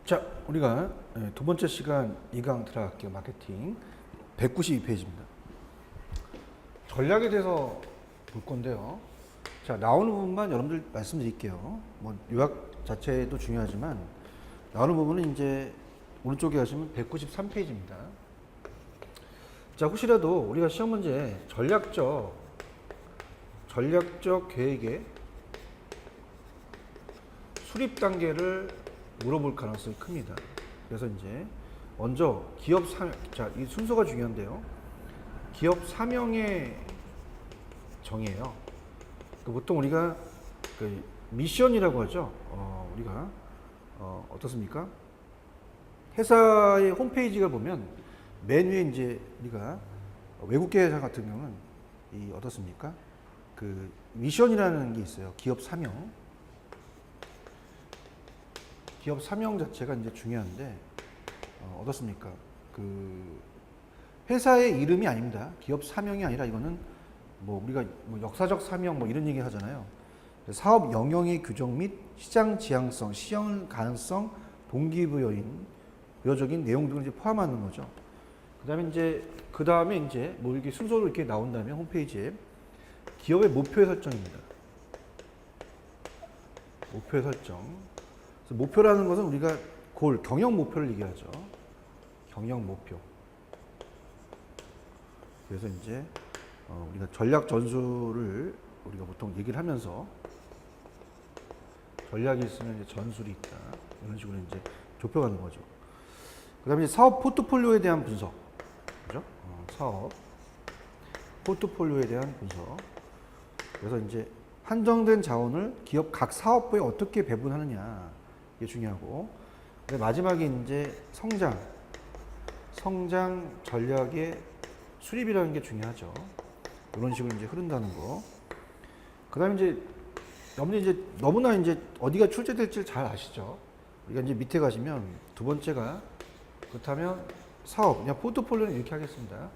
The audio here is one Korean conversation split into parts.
자, 우리가 두 번째 시간 2강 들어갈게요. 마케팅 192페이지입니다. 전략에 대해서 볼 건데요. 자, 나오는 부분만 여러분들 말씀드릴게요. 뭐 요약 자체도 중요하지만 나오는 부분은 이제 오른쪽에 가시면 193페이지입니다. 자, 혹시라도 우리가 시험 문제 전략적 계획의 수립 단계를 물어볼 가능성이 큽니다. 그래서 이제 먼저 기업 사명, 자, 이 순서가 중요한데요. 기업 사명의 정의예요. 보통 우리가 그 미션이라고 하죠. 우리가 어떻습니까? 회사의 홈페이지가 보면 맨 위에 이제 우리가 외국계 회사 같은 경우는 이 어떻습니까? 그 미션이라는 게 있어요. 기업 사명. 기업 사명 자체가 이제 중요한데 어떻습니까? 그 회사의 이름이 아닙니다. 기업 사명이 아니라 이거는 뭐 우리가 뭐 역사적 사명 뭐 이런 얘기 하잖아요. 사업 영역의 규정 및 시장 지향성, 시형 가능성, 동기부여적인 내용 등을 이제 포함하는 거죠. 그 다음에 이제 뭐 이렇게 순서로 이렇게 나온 다음에 홈페이지에 기업의 목표의 설정입니다. 목표의 설정. 그래서 목표라는 것은 우리가 경영 목표를 얘기하죠. 경영 목표. 그래서 이제 우리가 전략 전술을 우리가 보통 얘기를 하면서 전략이 있으면 이제 전술이 있다. 이런 식으로 이제 좁혀가는 거죠. 그다음에 사업 포트폴리오에 대한 분석. 그죠? 사업 포트폴리오에 대한 분석. 그래서 이제 한정된 자원을 기업 각 사업부에 어떻게 배분하느냐. 이게 중요하고. 마지막에 이제 성장 전략의 수립이라는 게 중요하죠. 이런 식으로 이제 흐른다는 거. 그 다음에 이제 여러분이 이제 너무나 이제 어디가 출제될지 잘 아시죠? 우리가 이제 밑에 가시면 두 번째가 그렇다면 사업, 그냥 포트폴리오는 이렇게 하겠습니다.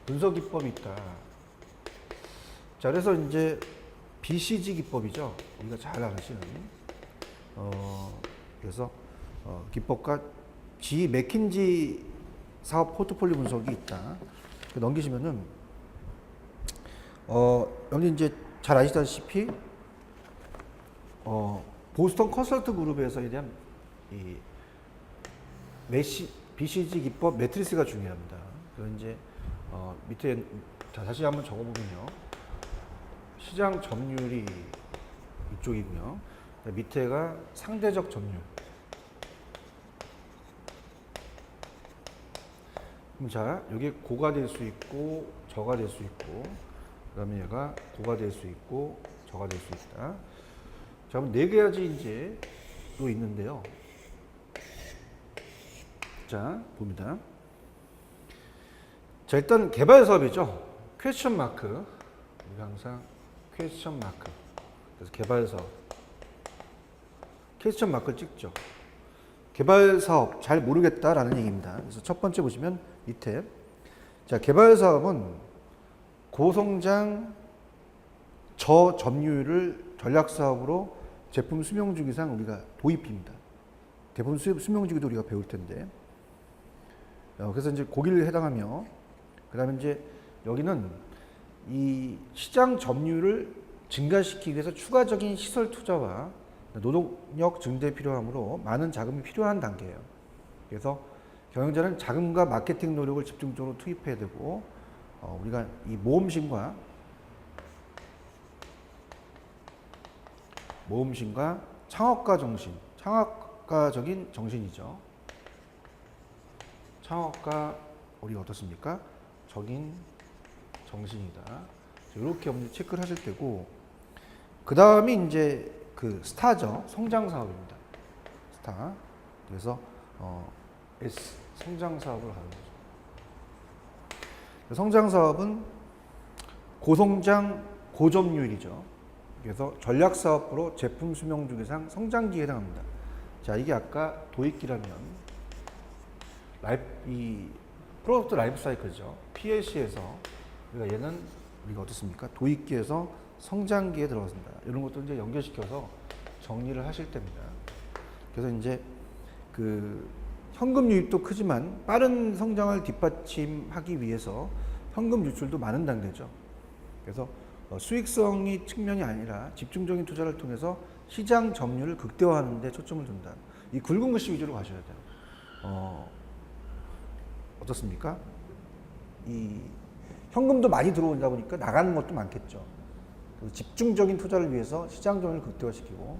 분석 기법이 있다. 자, 그래서 이제 BCG 기법이죠. 우리가 잘 아시는. 그래서 기법과 G 맥킨지 사업 포트폴리오 분석이 있다. 넘기시면은 여기 이제 잘 아시다시피 보스턴 컨설트 그룹에서에 대한 이 BCG 기법 매트리스가 중요합니다. 그래서 이제 밑에 다시 한번 적어보면요. 시장 점유율이 이쪽이고요. 밑에가 상대적 점유율. 자, 여기 고가 될 수 있고 저가 될 수 있고 그다음에 얘가 고가 될 수 있고 저가 될 수 있다. 자, 그럼 네 가지 이제 또 있는데요. 자, 봅니다. 자, 일단 개발 사업이죠. 퀘스천 마크. 우리 항상 퀘스천 마크. 그래서 개발 사업. 퀘스천 마크를 찍죠. 개발 사업 잘 모르겠다라는 얘기입니다. 그래서 첫 번째 보시면 밑에 자, 개발 사업은 고성장 저점유율을 전략 사업으로 제품 수명 주기상 우리가 도입입니다. 대부분 수명 주기도 우리가 배울 텐데. 그래서 이제 거기를 해당하며 그다음에 이제 여기는 이 시장 점유율을 증가시키기 위해서 추가적인 시설 투자와 노동력 증대 필요하므로 많은 자금이 필요한 단계예요. 그래서 경영자는 자금과 마케팅 노력을 집중적으로 투입해야 되고 우리가 이 모험심과 창업가 정신, 창업가적인 정신이죠. 창업가 우리가 어떻습니까? 적인 정신이다. 이렇게 체크를 하실 때고 그 다음이 이제 그 스타죠. 성장 사업입니다. 스타. 그래서 S 성장 사업을 하는 거죠. 성장 사업은 고성장 고점유율이죠. 그래서 전략 사업으로 제품 수명 주기상 성장기에 해당합니다. 자, 이게 아까 도입기라면 이 프로덕트 라이프 사이클이죠. PLC에서 우리가 어떻습니까? 도입기에서 성장기에 들어갔습니다. 이런 것도 이제 연결시켜서 정리를 하실 때입니다. 그래서 이제 그 현금 유입도 크지만 빠른 성장을 뒷받침하기 위해서 현금 유출도 많은 단계죠. 그래서 수익성이 측면이 아니라 집중적인 투자를 통해서 시장 점유율을 극대화하는 데 초점을 둔다. 이 굵은 글씨 위주로 가셔야 돼요. 어떻습니까? 이 현금도 많이 들어오다 보니까 나가는 것도 많겠죠. 집중적인 투자를 위해서 시장 점유율을 극대화시키고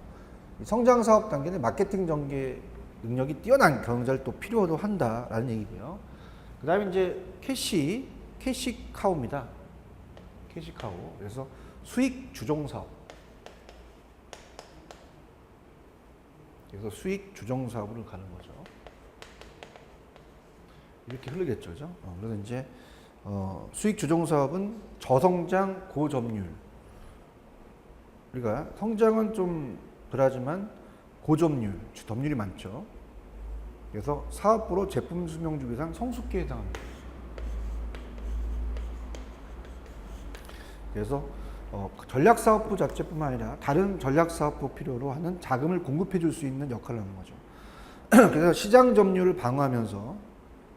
성장 사업 단계는 마케팅 전개 능력이 뛰어난 경영자를 또 필요로 한다라는 얘기고요. 그다음에 이제 캐시카우입니다. 캐시카우. 그래서 수익 주종 사업. 그래서 수익 주종 사업으로 가는 거죠. 이렇게 흐르겠죠, 그죠? 그래서 이제 수익 주종 사업은 저성장 고점유율. 우리가 성장은 좀 덜하지만 고점유율, 점유율이 많죠. 그래서 사업부로 제품 수명 주기상 성숙기에 해당합니다. 그래서 전략사업부 자체뿐만 아니라 다른 전략사업부 필요로 하는 자금을 공급해 줄 수 있는 역할을 하는 거죠. 그래서 시장 점유율을 방어하면서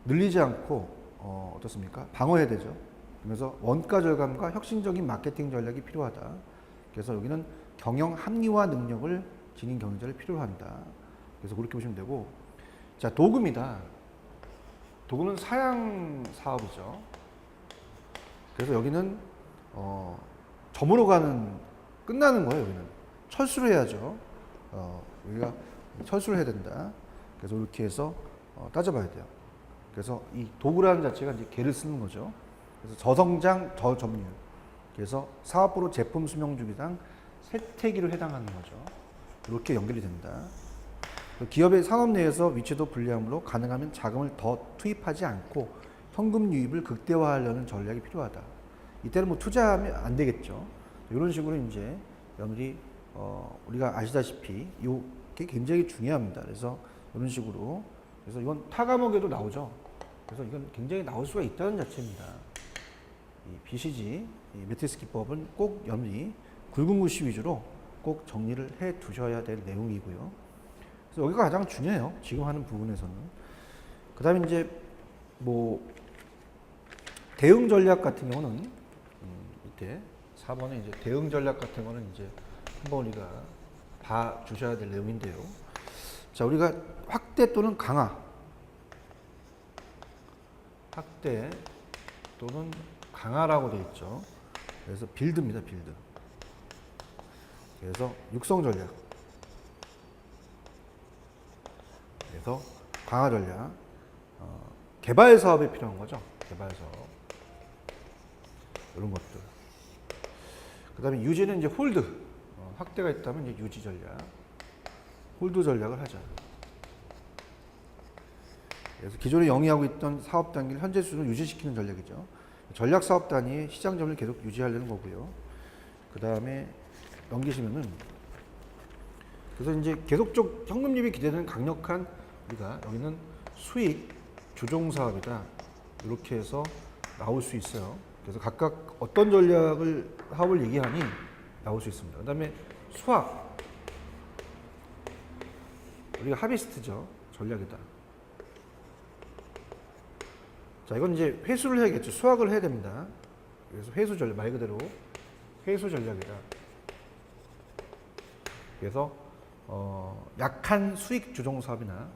늘리지 않고 어떻습니까? 방어해야 되죠. 그래서 원가 절감과 혁신적인 마케팅 전략이 필요하다. 그래서 여기는 경영 합리화 능력을 지닌 경영자를 필요로 한다. 그래서 그렇게 보시면 되고, 자, 도금이다. 도금은 사양 사업이죠. 그래서 여기는 점으로 끝나는 거예요. 여기는 철수를 해야죠. 우리가 철수를 해야 된다. 그래서 이렇게 해서 따져봐야 돼요. 그래서 이 도구라는 자체가 이제 개를 쓰는 거죠. 그래서 저성장, 저점유율. 그래서 사업부로 제품 수명 주기당 세태기로 해당하는 거죠. 이렇게 연결이 된다. 기업의 산업 내에서 위치도 불리함으로 가능하면 자금을 더 투입하지 않고 현금 유입을 극대화하려는 전략이 필요하다. 이때는 뭐 투자하면 안 되겠죠. 이런 식으로 이제 여러분들이 우리가 아시다시피 이게 굉장히 중요합니다. 그래서 이런 식으로 그래서 이건 타 과목에도 나오죠. 그래서 이건 굉장히 나올 수가 있다는 자체입니다. 이 BCG 이 매트리스 기법은 꼭 여러분이 굵은 글씨 위주로 꼭 정리를 해 두셔야 될 내용이고요. 그래서 여기가 가장 중요해요. 지금 하는 부분에서는. 그 다음에 이제 뭐 대응 전략 같은 경우는 밑에 4번에 이제 대응 전략 같은 거는 이제 한번 우리가 봐 주셔야 될 내용인데요. 자, 우리가 확대 또는 강화. 확대 또는 강화라고 되어 있죠. 그래서 빌드입니다, 빌드. 그래서 육성 전략. 그래서 강화 전략. 개발 사업에 필요한 거죠. 개발 사업. 이런 것들. 그 다음에 유지는 이제 홀드. 확대가 있다면 이제 유지 전략. 홀드 전략을 하자. 그래서 기존에 영위하고 있던 사업 단계를 현재 수준으로 유지시키는 전략이죠. 전략 사업 단위의 시장 점유율을 계속 유지하려는 거고요. 그 다음에 넘기시면은 그래서 이제 계속적 현금 유입이 기대되는 강력한 우리가 여기는 수익 주종 사업이다. 이렇게 해서 나올 수 있어요. 그래서 각각 어떤 전략을 사업을 얘기하니 나올 수 있습니다. 그 다음에 수확. 우리가 하비스트죠. 전략이다. 자, 이건 이제 회수를 해야겠죠. 수확을 해야 됩니다. 그래서 회수 전략, 말 그대로 회수 전략이다. 그래서 약한 수익 주종 사업이나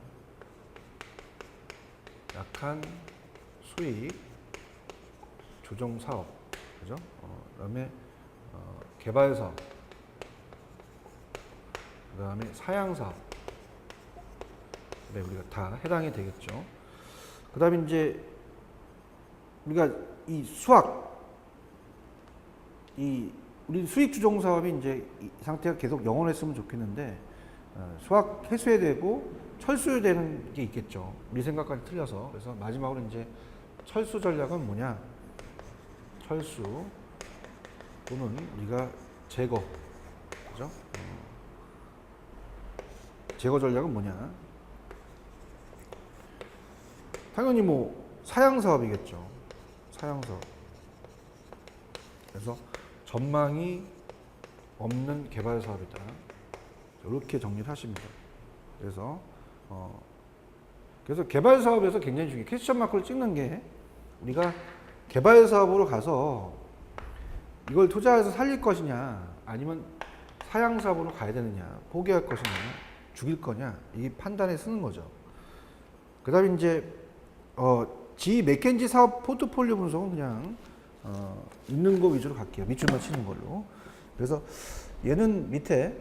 약한 수익 조정 사업, 그죠? 그다음에 개발 사업, 그다음에 사양 사업, 네, 우리가 다 해당이 되겠죠. 그다음에 이제 우리가 이 수학, 우리 수익 주종 사업이 이제 이 상태가 계속 영원했으면 좋겠는데 수학 해소해야 되고 철수되는 게 있겠죠. 우리 생각과는 틀려서. 그래서 마지막으로 이제 철수 전략은 뭐냐? 철수 또는 우리가 제거, 그죠? 제거 전략은 뭐냐? 당연히 뭐 사양 사업이겠죠. 사양 사업. 그래서 전망이 없는 개발 사업이다. 이렇게 정리를 하십니다. 그래서 그래서 개발 사업에서 굉장히 중요해요. 퀘스천 마크를 찍는 게 우리가 개발 사업으로 가서 이걸 투자해서 살릴 것이냐 아니면 사양 사업으로 가야 되느냐 포기할 것이냐 죽일 거냐 이 판단에 쓰는 거죠. 그 다음에 이제 G 맥켄지 사업 포트폴리오 분석은 그냥 있는 거 위주로 갈게요. 밑줄만 치는 걸로. 그래서 얘는 밑에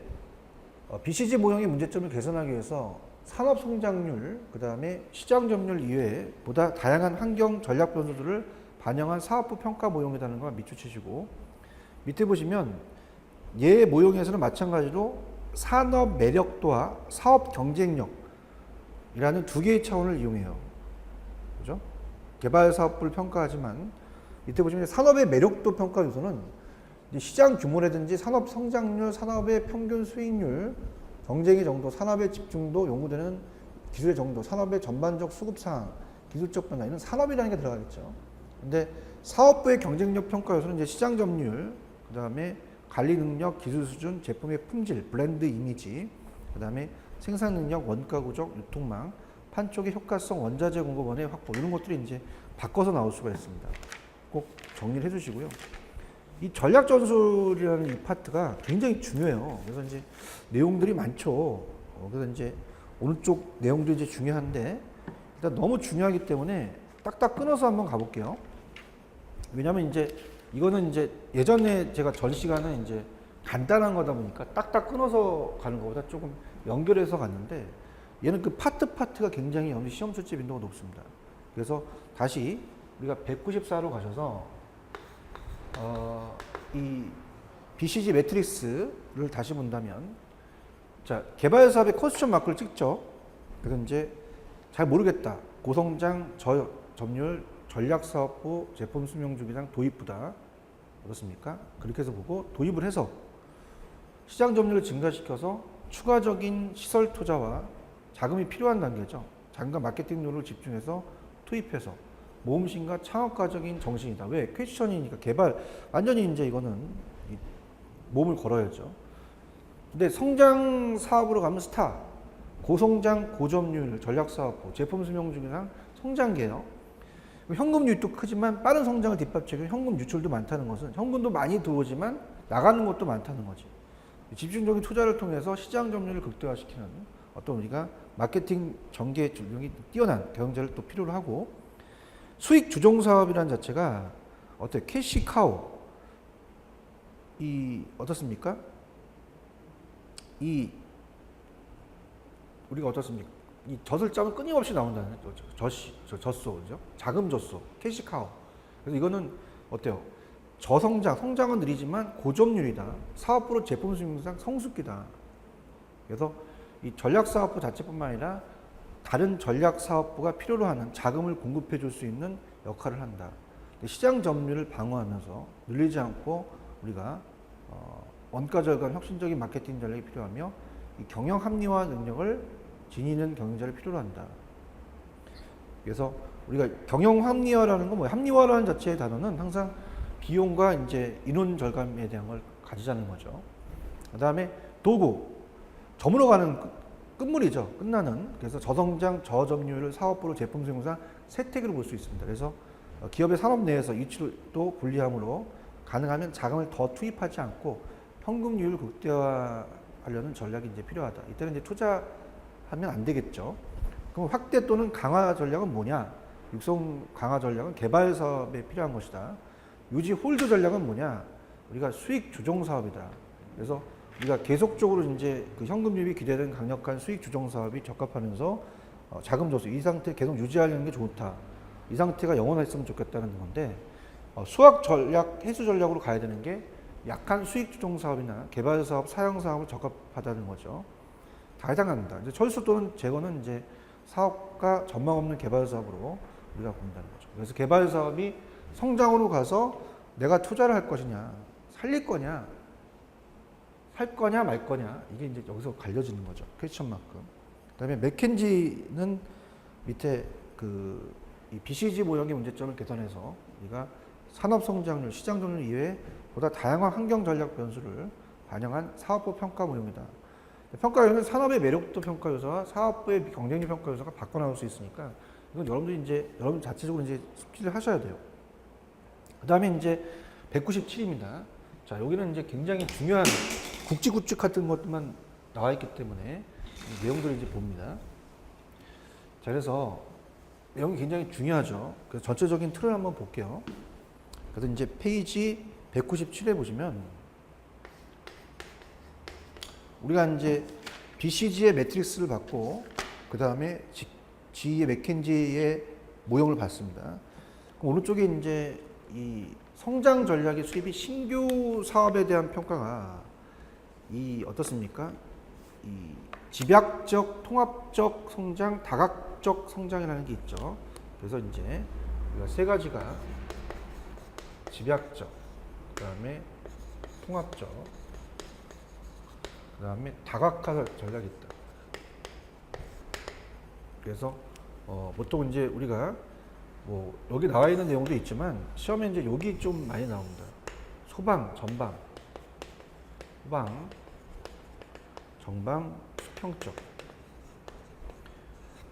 BCG 모형의 문제점을 개선하기 위해서 산업 성장률, 그 다음에 시장 점유율 이외에 보다 다양한 환경 전략 변수들을 반영한 사업부 평가 모형이라는 걸 밑줄 치시고, 밑에 보시면 얘 모형에서는 마찬가지로 산업 매력도와 사업 경쟁력이라는 두 개의 차원을 이용해요. 그죠? 개발 사업부를 평가하지만 밑에 보시면 산업의 매력도 평가 요소는 시장 규모라든지 산업 성장률, 산업의 평균 수익률, 경쟁의 정도, 산업의 집중도, 요구되는 기술의 정도, 산업의 전반적 수급 상황, 기술적 변화, 이런 산업이라는 게 들어가겠죠. 근데 사업부의 경쟁력 평가 요소는 이제 시장 점유율, 그 다음에 관리 능력, 기술 수준, 제품의 품질, 브랜드 이미지, 그 다음에 생산 능력, 원가 구적, 유통망, 판촉의 효과성, 원자재 공급원의 확보, 이런 것들이 이제 바꿔서 나올 수가 있습니다. 꼭 정리를 해주시고요. 이 전략 전술이라는 이 파트가 굉장히 중요해요. 그래서 이제 내용들이 많죠. 그래서 이제 오른쪽 내용도 이제 중요한데 일단 너무 중요하기 때문에 딱딱 끊어서 한번 가볼게요. 왜냐면 이제 이거는 이제 예전에 제가 전 시간은 이제 간단한 거다 보니까 딱딱 끊어서 가는 것보다 조금 연결해서 갔는데 얘는 그 파트가 굉장히 시험 출제 빈도가 높습니다. 그래서 다시 우리가 194로 가셔서 이 BCG 매트릭스를 다시 본다면, 자, 개발 사업의 퀘스천 마크를 찍죠. 그래서 이제 잘 모르겠다. 고성장, 저점유율, 전략사업부, 제품 수명 주기상 도입부다. 어떻습니까? 그렇게 해서 보고 도입을 해서 시장 점유율을 증가시켜서 추가적인 시설 투자와 자금이 필요한 단계죠. 자금과 마케팅 노력을 집중해서 투입해서 모험심과 창업가적인 정신이다. 왜? 퀘스천이니까 개발, 완전히 이제 이거는 몸을 걸어야죠. 근데 성장 사업으로 가면 스타, 고성장, 고점유율, 전략사업부, 제품 수명 주기상 성장계예요. 현금 유입도 크지만 빠른 성장을 뒷받치고 현금 유출도 많다는 것은 현금도 많이 들어오지만 나가는 것도 많다는 거지. 집중적인 투자를 통해서 시장 점유율을 극대화시키는 어떤 우리가 마케팅 전개 전략이 뛰어난 경영자를 또 필요로 하고, 수익 주종 사업이라는 자체가 어때요? 캐시 카우. 어떻습니까? 우리가 어떻습니까? 이 젖을 짜면 끊임없이 나온다는 젖소, 그죠? 자금 젖소, 캐시 카우. 그래서 이거는 어때요? 성장은 느리지만 고점률이다. 사업부로 제품 수익상 성숙기다. 그래서 이 전략 사업부 자체뿐만 아니라 다른 전략 사업부가 필요로 하는 자금을 공급해 줄 수 있는 역할을 한다. 시장 점유율을 방어하면서 늘리지 않고 우리가 원가 절감, 혁신적인 마케팅 전략이 필요하며 이 경영 합리화 능력을 지니는 경영자를 필요로 한다. 그래서 우리가 경영 합리화라는 건 뭐예요? 합리화라는 자체의 단어는 항상 비용과 이제 인원 절감에 대한 걸 가지자는 거죠. 그 다음에 도구, 점으로 가는 끝물이죠. 끝나는. 그래서 저성장, 저점유율을 사업부로 제품 생산 세택으로 볼 수 있습니다. 그래서 기업의 산업 내에서 이치도 분리함으로 가능하면 자금을 더 투입하지 않고 현금률을 극대화하려는 전략이 이제 필요하다. 이때는 이제 투자하면 안 되겠죠. 그럼 확대 또는 강화 전략은 뭐냐? 육성 강화 전략은 개발 사업에 필요한 것이다. 유지 홀드 전략은 뭐냐? 우리가 수익 주종 사업이다. 그래서 우리가 계속적으로 이제 그 현금 유입이 기대되는 강력한 수익 주종 사업이 적합하면서 자금 조수, 이 상태 계속 유지하려는 게 좋다. 이 상태가 영원했으면 좋겠다는 건데, 수학 전략, 해수 전략으로 가야 되는 게 약한 수익 주종 사업이나 개발 사업, 사형 사업을 적합하다는 거죠. 다 해당합니다. 이제 철수 또는 재건은 이제 사업과 전망 없는 개발 사업으로 우리가 본다는 거죠. 그래서 개발 사업이 성장으로 가서 내가 투자를 할 것이냐, 살릴 거냐, 살 거냐 말 거냐, 이게 이제 여기서 갈려지는 거죠. 퀘스천 마크. 그다음에 맥켄지는 밑에 이 BCG 모형의 문제점을 개선해서 우리가 산업 성장률, 시장 점유율 이외에 보다 다양한 환경 전략 변수를 반영한 사업부 평가 모형이다. 평가 요소는 산업의 매력도 평가 요소와 사업부의 경쟁력 평가 요소가 바꿔 나올 수 있으니까 이건 여러분들이 이제 여러분 자체적으로 이제 숙지를 하셔야 돼요. 그다음에 이제 197입니다. 자, 여기는 이제 굉장히 중요한 굵직굵직 같은 것만 나와 있기 때문에 내용들을 이제 봅니다. 자, 그래서 내용이 굉장히 중요하죠. 그래서 전체적인 틀을 한번 볼게요. 그래서 이제 페이지 197에 보시면 우리가 이제 BCG의 매트릭스를 받고 그 다음에 G의 맥켄지의 모형을 봤습니다. 그럼 오른쪽에 이제 이 성장 전략의 수입이 신규 사업에 대한 평가가 이 어떻습니까? 이 집약적, 통합적 성장, 다각적 성장이라는 게 있죠. 그래서 이제 우리가 세 가지가 집약적, 그다음에 통합적, 그다음에 다각화 전략이 있다. 그래서 보통 이제 우리가 뭐 여기 나와 있는 내용도 있지만 시험에 이제 여기 좀 많이 나옵니다. 소방, 전방, 후방, 정방, 수평적.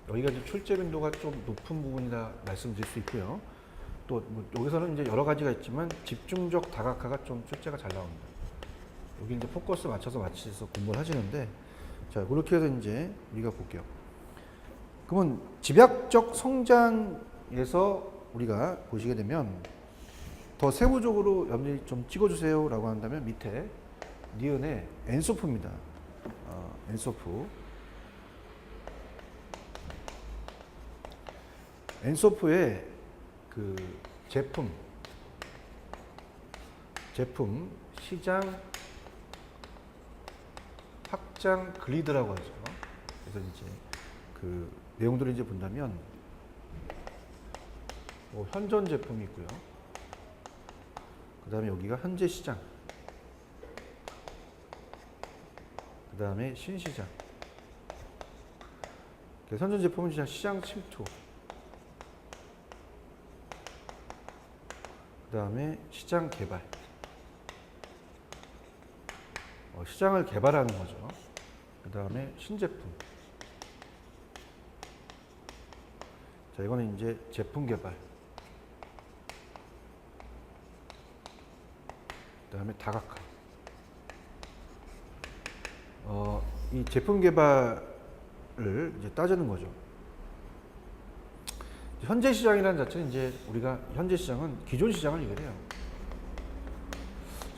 여기가 이제 출제 빈도가 좀 높은 부분이라 말씀드릴 수 있고요. 또 뭐 여기서는 이제 여러 가지가 있지만 집중적 다각화가 좀 출제가 잘 나옵니다. 여기 이제 포커스 맞춰서 공부를 하시는데, 자, 그렇게 해서 이제 우리가 볼게요. 그러면 집약적 성장에서 우리가 보시게 되면 더 세부적으로 여러분들이 좀 찍어주세요라고 한다면 밑에 니은의 엔소프입니다. 엔소프. 엔소프의 그 제품, 시장, 확장 글리드라고 하죠. 그래서 이제 그 내용들을 이제 본다면 뭐 현존 제품이 있고요. 그 다음에 여기가 현재 시장, 그 다음에 신시장. 현존 제품은 그냥 시장 침투, 그 다음에 시장 개발. 시장을 개발하는 거죠. 그 다음에 신제품. 자, 이거는 이제 제품 개발. 그 다음에 다각화. 이 제품 개발을 이제 따지는 거죠. 현재 시장이라는 자체는 이제 우리가 현재 시장은 기존 시장을 얘기해요.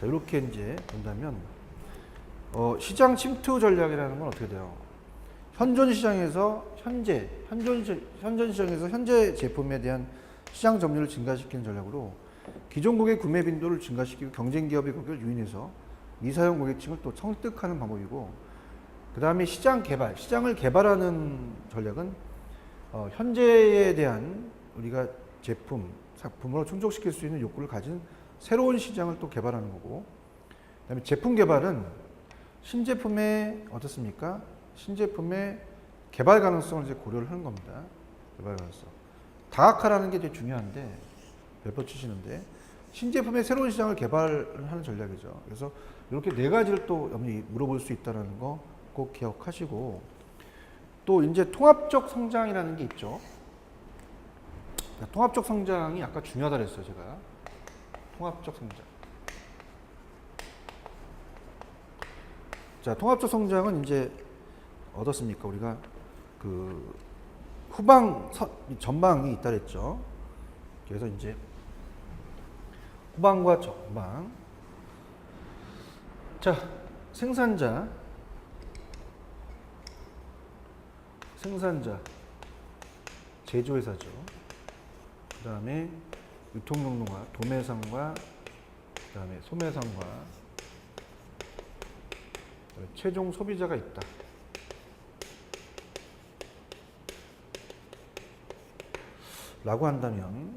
자, 이렇게 이제 본다면 시장 침투 전략이라는 건 어떻게 돼요? 현존 시장에서 현존 시장에서 현재 제품에 대한 시장 점유율을 증가시키는 전략으로 기존 고객 구매 빈도를 증가시키고 경쟁 기업의 고객을 유인해서 미사용 고객층을 또 성득하는 방법이고, 그 다음에 시장 개발, 시장을 개발하는 전략은 현재에 대한 우리가 제품, 상품으로 충족시킬 수 있는 욕구를 가진 새로운 시장을 또 개발하는 거고, 그 다음에 제품 개발은 신제품의 어떻습니까? 신제품의 개발 가능성을 이제 고려를 하는 겁니다. 개발 가능성. 다각화라는 게 되게 중요한데, 몇 번 치시는데, 신제품의 새로운 시장을 개발하는 전략이죠. 그래서 이렇게 네 가지를 또 여러분이 물어볼 수 있다는 거 꼭 기억하시고, 또 이제 통합적 성장이라는 게 있죠. 통합적 성장이 아까 중요하다 그랬어요, 제가. 통합적 성장. 자, 통합적 성장은 이제 어떻습니까? 우리가 그 전방이 있다 그랬죠. 그래서 이제 후방과 전방. 자, 생산자, 제조회사죠. 그 다음에 유통용로가 도매상과 그 다음에 소매상과 최종 소비자가 있다. 라고 한다면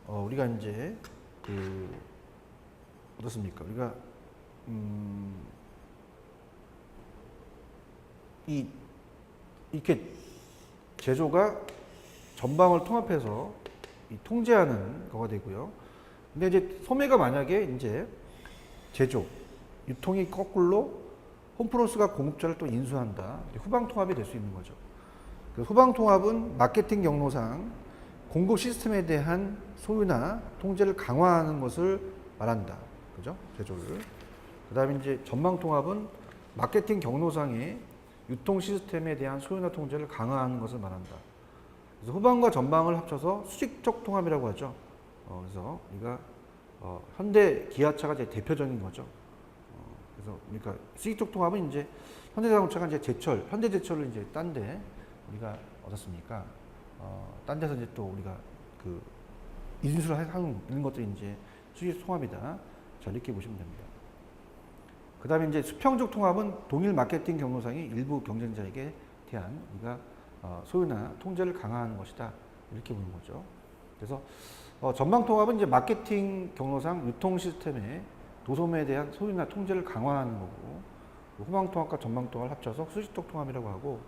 우리가 이제 어떻습니까? 우리가 이렇게 제조가 전방을 통합해서 통제하는 거가 되고요. 근데 이제 소매가 만약에 이제 제조, 유통이 거꾸로 홈프로스가 공급자를 또 인수한다. 후방 통합이 될 수 있는 거죠. 그 후방 통합은 마케팅 경로상 공급 시스템에 대한 소유나 통제를 강화하는 것을 말한다. 그죠? 제조를. 그 다음에 이제 전방 통합은 마케팅 경로상의 유통 시스템에 대한 소유나 통제를 강화하는 것을 말한다. 그래서 후방과 전방을 합쳐서 수직적 통합이라고 하죠. 그래서 우리가 현대 기아차가 제 대표적인 거죠. 그래서 그러니까 수직적 통합은 이제 현대자동차가 이제 현대제철을 이제 딴 데 우리가 얻었습니까? 딴 데서 이제 또 우리가 그 인수를 하는 이런 것들이 이제 수직 통합이다. 자, 이렇게 보시면 됩니다. 그 다음에 이제 수평적 통합은 동일 마케팅 경로상이 일부 경쟁자에게 대한 우리가 소유나 통제를 강화하는 것이다. 이렇게 보는 거죠. 그래서 전방 통합은 이제 마케팅 경로상 유통 시스템의 도소매에 대한 소유나 통제를 강화하는 거고, 후방 통합과 전방 통합을 합쳐서 수직적 통합이라고 하고,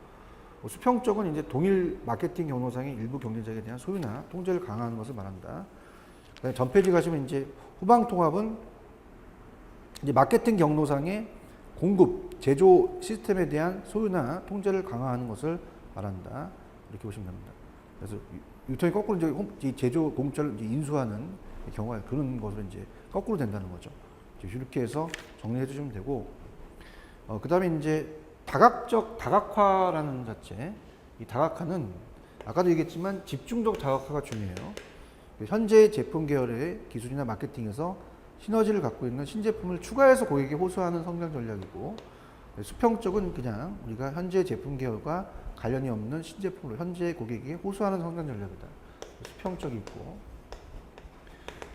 수평 쪽은 이제 동일 마케팅 경로상의 일부 경쟁자에 대한 소유나 통제를 강화하는 것을 말한다. 그다음에 전 페이지 가시면 이제 후방 통합은 이제 마케팅 경로상의 공급, 제조 시스템에 대한 소유나 통제를 강화하는 것을 말한다. 이렇게 보시면 됩니다. 그래서 유통이 거꾸로 이제 제조 공급자를 이제 인수하는 경우가 그런 것으로 이제 거꾸로 된다는 거죠. 이렇게 해서 정리해 주시면 되고, 그 다음에 이제 다각화라는 자체, 이 다각화는 아까도 얘기했지만 집중적 다각화가 중요해요. 현재 제품 계열의 기술이나 마케팅에서 시너지를 갖고 있는 신제품을 추가해서 고객에게 호소하는 성장 전략이고, 수평 쪽은 그냥 우리가 현재 제품 계열과 관련이 없는 신제품으로 현재 고객에게 호소하는 성장 전략이다. 수평 쪽이 있고,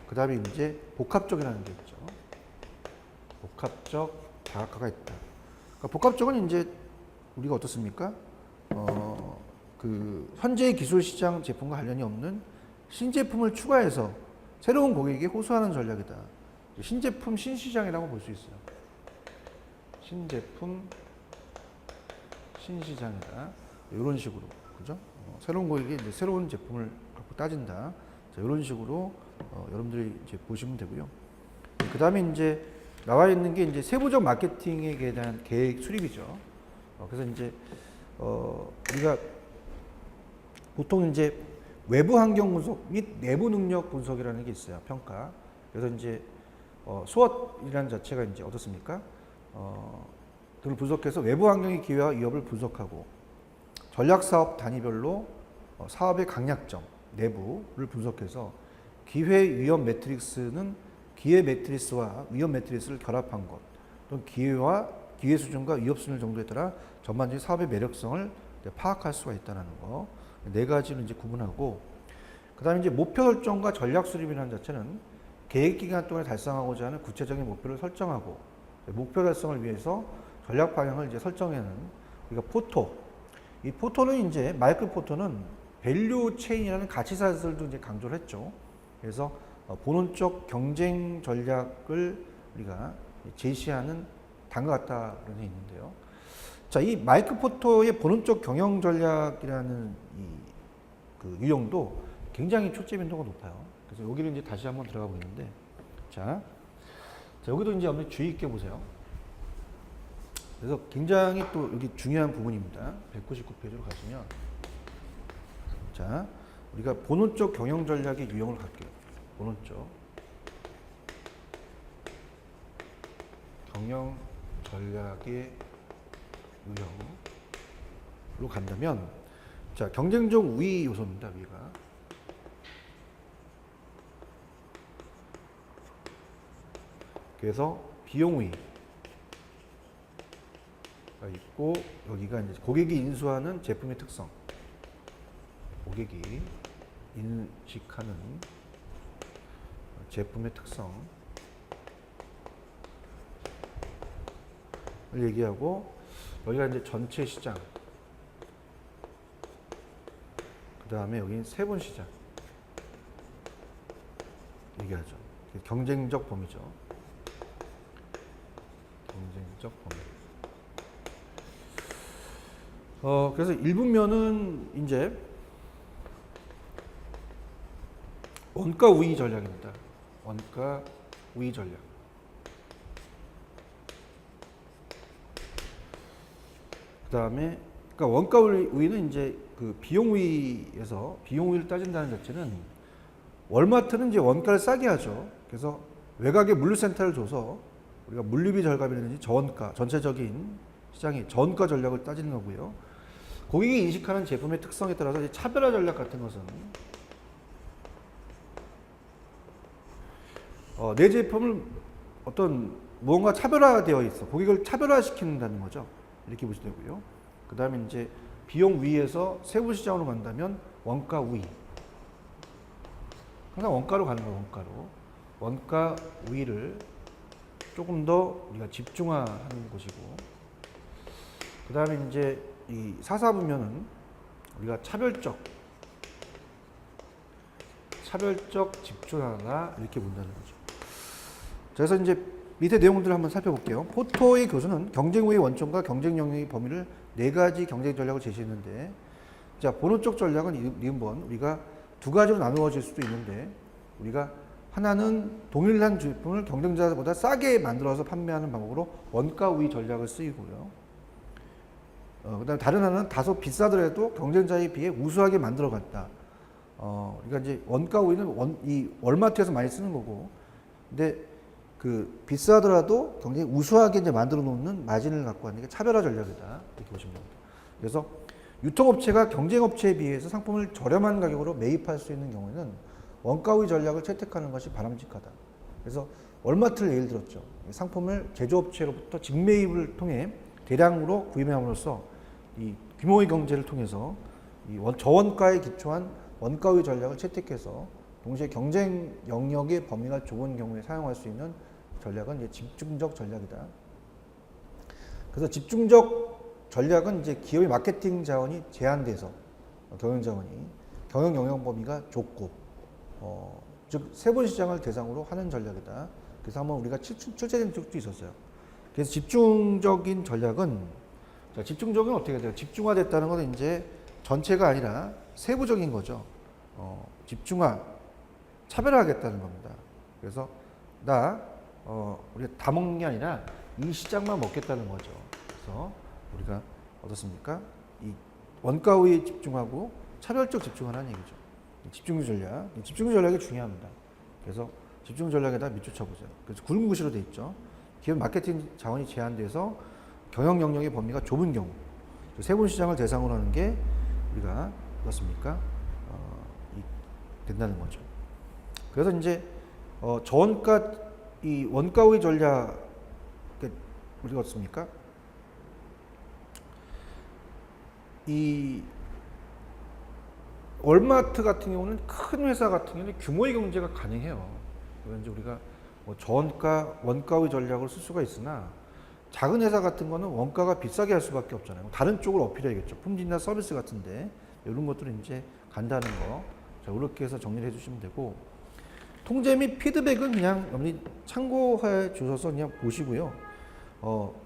그 다음에 이제 복합적이라는 게 있죠. 복합적 다각화가 있다. 그러니까 복합적은 이제 우리가 어떻습니까? 그 현재의 기술 시장 제품과 관련이 없는 신제품을 추가해서 새로운 고객에게 호소하는 전략이다. 신제품 신시장이라고 볼 수 있어요. 신제품 신시장이다. 이런 식으로, 그죠? 새로운 고객이 이제 새로운 제품을 갖고 따진다. 자, 이런 식으로 여러분들이 이제 보시면 되고요. 그 다음에 이제 나와 있는 게 이제 세부적 마케팅에 대한 계획 수립이죠. 그래서 이제 우리가 보통 이제 외부 환경 분석 및 내부 능력 분석이라는 게 있어요. 평가. 그래서 이제 SWOT이라는 자체가 이제 어떻습니까? 그걸 분석해서 외부 환경의 기회와 위협을 분석하고 전략 사업 단위별로 사업의 강약점, 내부를 분석해서 기회 위협 매트릭스는 기회 매트리스와 위협 매트리스를 결합한 것, 또는 기회 수준과 위협 수준 정도에 따라 전반적인 사업의 매력성을 파악할 수가 있다는 거. 네 가지를 이제 구분하고, 그 다음에 이제 목표 설정과 전략 수립이라는 자체는 계획 기간 동안에 달성하고자 하는 구체적인 목표를 설정하고, 목표 달성을 위해서 전략 방향을 이제 설정하는 우리가 포토. 이 포토는 이제 마이클 포토는 밸류 체인이라는 가치사슬도 이제 강조를 했죠. 그래서 본원적 경쟁 전략을 우리가 제시하는 단과 같다는 게 있는데요. 자, 이 마이클 포토의 본원적 경영 전략이라는 그 유형도 굉장히 초점 빈도가 높아요. 그래서 여기를 이제 다시 한번 들어가 보겠는데, 자, 여기도 이제 한번 주의 있게 보세요. 그래서 굉장히 또 여기 중요한 부분입니다. 199페이지로 가시면, 자, 우리가 본원적 경영 전략의 유형을 갈게요. 본원적 경영 전략의 유형으로 간다면, 자, 경쟁적 우위 요소입니다. 위가. 그래서 비용 우위가 있고, 여기가 이제 고객이 인수하는 제품의 특성, 고객이 인식하는 제품의 특성을 얘기하고, 여기가 이제 전체 시장, 그 다음에 여기는 세분 시장 얘기하죠. 경쟁적 범위죠. 경쟁적 범위. 그래서 1분면은 이제 원가 우위 전략입니다. 원가 우위 전략. 그다음에 그러니까 원가 우위는 이제 그 비용 우위에서 비용 우위를 따진다는 자체는 월마트는 이제 원가를 싸게 하죠. 그래서 외곽에 물류센터를 줘서 우리가 물류비 절감이라든지 저원가 전체적인 시장의 저원가 전략을 따지는 거고요. 고객이 인식하는 제품의 특성에 따라서 이제 차별화 전략 같은 것은 내 제품을 어떤 무언가 차별화되어 있어. 고객을 차별화시킨다는 거죠. 이렇게 보시면 되고요. 그 다음에 이제 비용 위에서 세부 시장으로 간다면 원가 우위. 항상 원가로 가는 거예요, 원가로. 원가 우위를 조금 더 우리가 집중화하는 것이고. 그 다음에 이제 이 사사부면은 우리가 차별적 집중화가 이렇게 본다는 거죠. 그래서 이제 밑에 내용들을 한번 살펴볼게요. 포토의 교수는 경쟁 우위의 원점과 경쟁 영역의 범위를 4가지 경쟁 전략을 제시했는데, 자, 보는 쪽 전략은 니은번 우리가 2가지로 나누어질 수도 있는데, 우리가 하나는 동일한 제품을 경쟁자보다 싸게 만들어서 판매하는 방법으로 원가 우위 전략을 쓰이고요. 그다음에 다른 하나는 다소 비싸더라도 경쟁자에 비해 우수하게 만들어 갔다. 그러니까 이제 원가 우위는 이 월마트에서 많이 쓰는 거고, 근데 그 비싸더라도 굉장히 우수하게 이제 만들어 놓는 마진을 갖고 하는 게 차별화 전략이다. 이렇게 보시면 됩니다. 그래서 유통업체가 경쟁업체에 비해서 상품을 저렴한 가격으로 매입할 수 있는 경우에는 원가 우위 전략을 채택하는 것이 바람직하다. 그래서 월마트를 예를 들었죠. 상품을 제조업체로부터 직매입을 통해 대량으로 구입함으로써 이 규모의 경제를 통해서 이 저원가에 기초한 원가 우위 전략을 채택해서 동시에 경쟁 영역의 범위가 좁은 경우에 사용할 수 있는 전략은 이제 집중적 전략이다. 그래서 집중적 전략은 이제 기업의 마케팅 자원이 제한돼서 경영 자원이 경영 영역 범위가 좁고 즉 세분 시장을 대상으로 하는 전략이다. 그래서 한번 우리가 출제된 적도 있었어요. 그래서 집중적인 전략은 집중적인 어떻게 돼요? 집중화됐다는 것은 이제 전체가 아니라 세부적인 거죠. 집중화, 차별화하겠다는 겁니다. 그래서 우리가 다 먹는 게 아니라 이 시장만 먹겠다는 거죠. 그래서 우리가 어떻습니까? 이 원가 우위에 집중하고 차별적 집중하라는 얘기죠. 집중 전략, 집중 전략이 중요합니다. 그래서 집중 전략에다 밑줄 쳐보세요. 그래서 굵은 글씨로 돼 있죠. 기업 마케팅 자원이 제한돼서 경영 영역의 범위가 좁은 경우, 세분 시장을 대상으로 하는 게 우리가 어떻습니까? 된다는 거죠. 그래서 이제 저원가 이 원가 우위 전략 우리가 어떻습니까? 이 월마트 같은 경우는 큰 회사 같은 경우는 규모의 경제가 가능해요. 그래서 이제 우리가 뭐 저원가 원가 우위 전략을 쓸 수가 있으나 작은 회사 같은 거는 원가가 비싸게 할 수밖에 없잖아요. 다른 쪽을 어필해야겠죠. 품질이나 서비스 같은데 이런 것들은 이제 간다는 거. 자, 이렇게 해서 정리를 해주시면 되고, 통제 및 피드백은 그냥 여러분이 참고해 주셔서 그냥 보시고요.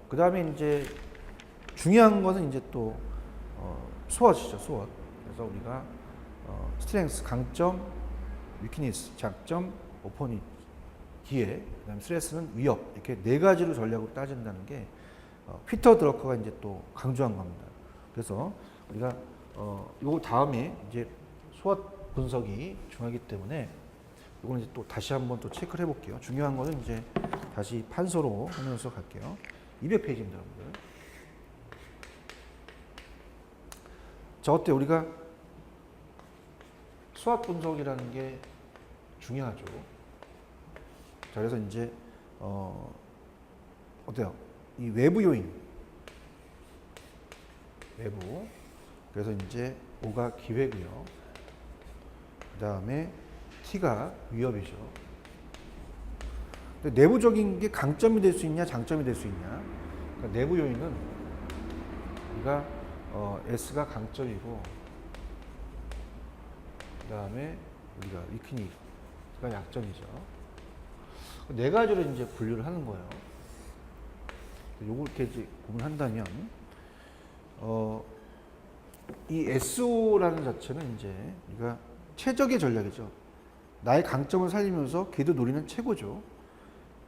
그 다음에 이제 중요한 것은 이제 또 스워트죠, 스워트. 그래서 우리가 스트렝스 강점, 위크니스 장점, 오포니 기회, 그다음에 스트레스는 위협, 이렇게 4가지로 전략으로 따진다는 게 피터 드러커가 이제 또 강조한 겁니다. 그래서 우리가 요 다음에 이제 스워트 분석이 중요하기 때문에 이거는 이제 또 다시 한번 또 체크를 해볼게요. 중요한 거는 이제 다시 판서로 하면서 갈게요. 200페이지입니다, 여러분들. 자, 어때? 우리가 수학 분석이라는 게 중요하죠. 자, 그래서 이제 어때요? 이 외부 요인, 외부. 그래서 이제 O가 기회고요. 그 다음에 T가 위협이죠. 근데 내부적인 게 강점이 될 수 있냐, 장점이 될 수 있냐. 그러니까 내부 요인은 우리가 S가 강점이고, 그 다음에 우리가 위크니스가 약점이죠. 4가지로 이제 분류를 하는 거예요. 요걸 이렇게 이제 구분한다면, 이 SO라는 자체는 이제 우리가 최적의 전략이죠. 나의 강점을 살리면서 기도 노리는 최고죠.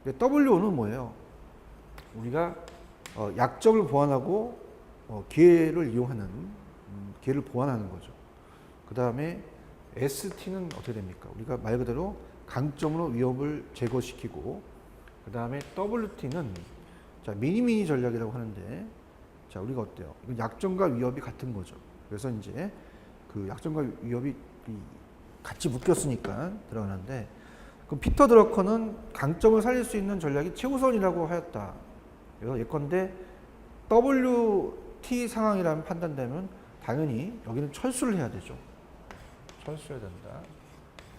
WO는 뭐예요? 우리가 약점을 보완하고 기회를 이용하는 기회를 보완하는 거죠. 그 다음에 ST는 어떻게 됩니까? 우리가 말 그대로 강점으로 위협을 제거시키고, 그 다음에 WT는 자 미니 전략이라고 하는데, 자 우리가 어때요? 이건 약점과 위협이 같은 거죠. 그래서 이제 그 약점과 위협이 같이 묶였으니까 들어가는데, 그럼 피터 드러커는 강점을 살릴 수 있는 전략이 최우선이라고 하였다. 그래서 예컨대 WT 상황이라면 판단되면 당연히 여기는 철수를 해야 되죠. 철수해야 된다.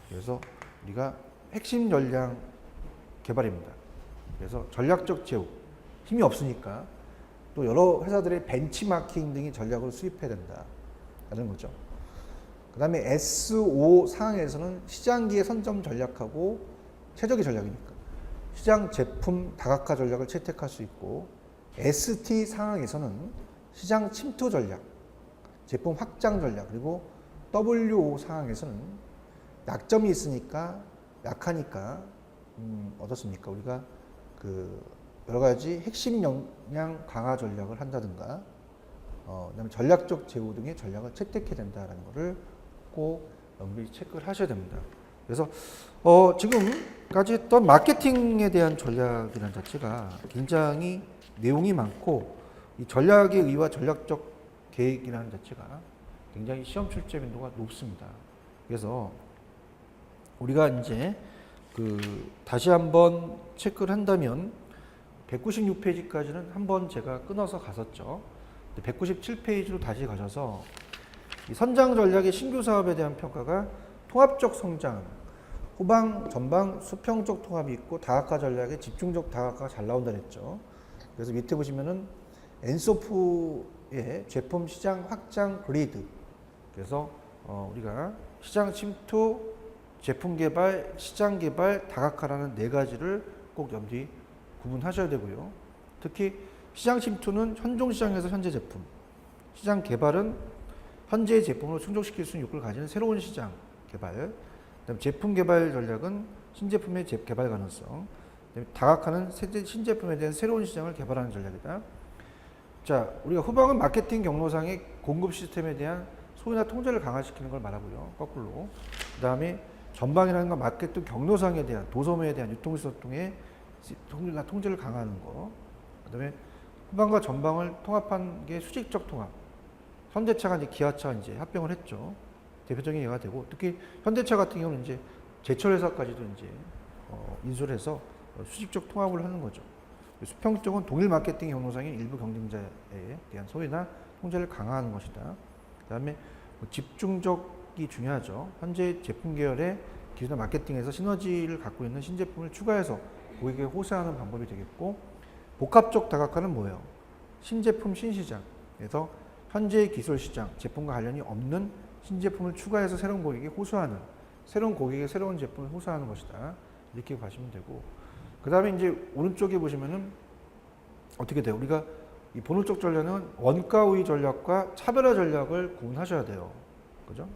그래서 우리가 핵심 전략 개발입니다. 그래서 전략적 제휴, 힘이 없으니까 또 여러 회사들의 벤치마킹 등의 전략을 수립해야 된다라는 거죠. 그 다음에 SO 상황에서는 시장기의 선점 전략하고 최적의 전략이니까 시장 제품 다각화 전략을 채택할 수 있고, ST 상황에서는 시장 침투 전략, 제품 확장 전략, 그리고 WO 상황에서는 약점이 있으니까 약하니까 어떻습니까? 우리가 그 여러 가지 핵심 역량 강화 전략을 한다든가, 그다음에 전략적 제휴 등의 전략을 채택해야 된다라는 것을 꼭 여러분들이 체크를 하셔야 됩니다. 그래서 지금까지 했던 마케팅에 대한 전략이라는 자체가 굉장히 내용이 많고, 이 전략의 의의와 전략적 계획이라는 자체가 굉장히 시험 출제 빈도가 높습니다. 그래서 우리가 이제 다시 한번 체크를 한다면 196페이지까지는 한번 제가 끊어서 갔었죠. 197페이지로 다시 가셔서 이 선장 전략의 신규 사업에 대한 평가가 통합적 성장, 후방, 전방, 수평적 통합이 있고 다각화 전략의 집중적 다각화가 잘 나온다 그랬죠. 그래서 밑에 보시면은 엔소프의 제품 시장 확장 그리드. 그래서 우리가 시장 침투, 제품 개발, 시장 개발, 다각화라는 네 가지를 꼭 염두에 구분하셔야 되고요. 특히 시장 침투는 현종 시장에서 현재 제품, 시장 개발은 현재의 제품으로 충족시킬 수 있는 욕구를 가지는 새로운 시장 개발, 그다음에 제품 개발 전략은 신제품의 개발 가능성, 그다음에 다각화는 신제품에 대한 새로운 시장을 개발하는 전략이다. 자, 우리가 후방은 마케팅 경로상의 공급 시스템에 대한 소유나 통제를 강화시키는 걸 말하고요. 거꾸로. 그다음에 전방이라는 건 마케팅 경로상에 대한 도소매에 대한 유통시설통의 통제를 강화하는 거. 그다음에 후방과 전방을 통합한 게 수직적 통합. 현대차가 이제 기아차 이제 합병을 했죠. 대표적인 예가 되고, 특히 현대차 같은 경우는 이제 제철회사까지도 이제 인수를 해서 수직적 통합을 하는 거죠. 수평 쪽은 동일 마케팅 경로상인 일부 경쟁자에 대한 소유나 통제를 강화하는 것이다. 그다음에 집중적이 중요하죠. 현재 제품 계열의 기존의 마케팅에서 시너지를 갖고 있는 신제품을 추가해서 고객에게 호소하는 방법이 되겠고, 복합적 다각화는 뭐예요? 신제품 신시장. 그래서 현재의 기술 시장, 제품과 관련이 없는 신제품을 추가해서 새로운 고객에게 호소하는, 새로운 고객에게 새로운 제품을 호소하는 것이다. 이렇게 보시면 되고, 그 다음에 이제 오른쪽에 보시면은 어떻게 돼요? 우리가 이 본울적 전략은 원가 우위 전략과 차별화 전략을 구분하셔야 돼요. 그죠?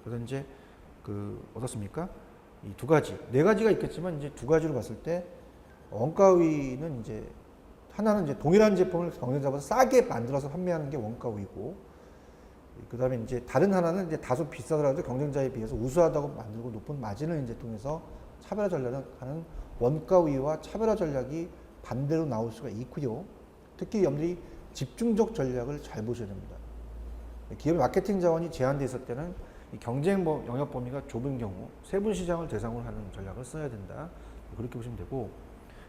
그래서 이제 어떻습니까? 이 두 가지, 네 가지가 있겠지만 이제 두 가지로 봤을 때 원가 우위는 이제 하나는 이제 동일한 제품을 경쟁자보다 싸게 만들어서 판매하는 게 원가 우위고, 그 다음에 이제 다른 하나는 이제 다소 비싸더라도 경쟁자에 비해서 우수하다고 만들고 높은 마진을 이제 통해서 차별화 전략을 하는 원가 우위와 차별화 전략이 반대로 나올 수가 있고요. 특히 여러분들이 집중적 전략을 잘 보셔야 됩니다. 기업의 마케팅 자원이 제한되어 있을 때는 이 경쟁 영역 범위가 좁은 경우 세분 시장을 대상으로 하는 전략을 써야 된다. 그렇게 보시면 되고,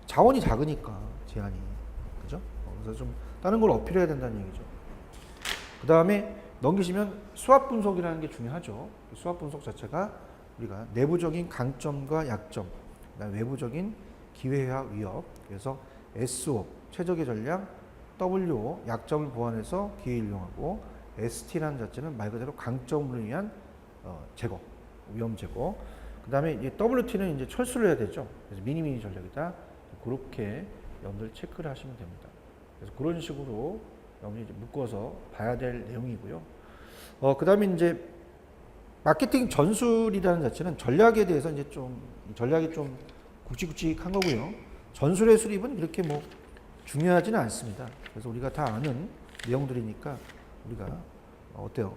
자원이 작으니까 제한이, 그죠? 그래서 좀 다른 걸 어필해야 된다는 얘기죠. 그 다음에 넘기시면 수합 분석이라는 게 중요하죠. 수합 분석 자체가 우리가 내부적인 강점과 약점, 그다음에 외부적인 기회와 위협, 그래서 SO 최적의 전략, WO 약점을 보완해서 기회를 이용하고, ST라는 자체는 말 그대로 강점을 위한 제거, 위험 제거. 그다음에 이제 WT는 이제 철수를 해야 되죠. 그래서 미니 전략이다. 그렇게 여러분들 체크를 하시면 됩니다. 그래서 그런 식으로 여러분이 이제 묶어서 봐야 될 내용이고요. 그다음에 이제 마케팅 전술이라는 자체는 전략에 대해서 이제 좀 전략이 좀 굵직굵직한 거고요. 전술의 수립은 그렇게 뭐 중요하지는 않습니다. 그래서 우리가 다 아는 내용들이니까 우리가 어때요?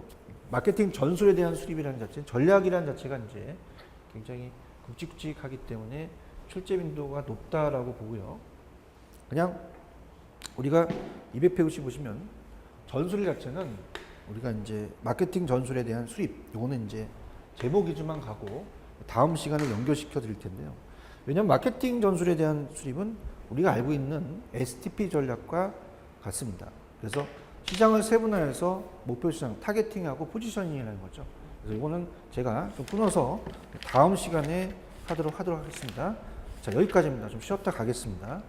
마케팅 전술에 대한 수립이라는 자체, 전략이라는 자체가 이제 굉장히 굵직굵직하기 때문에 출제 빈도가 높다라고 보고요. 그냥 우리가 200페이지 보시면 전술 자체는 우리가 이제 마케팅 전술에 대한 수립, 요거는 이제 제목 위주만 가고 다음 시간에 연결시켜 드릴 텐데요. 왜냐하면 마케팅 전술에 대한 수립은 우리가 알고 있는 STP 전략과 같습니다. 그래서 시장을 세분화해서 목표 시장 타겟팅하고 포지셔닝이라는 거죠. 그래서 이거는 제가 좀 끊어서 다음 시간에 하도록 하겠습니다. 자, 여기까지입니다. 좀 쉬었다 가겠습니다.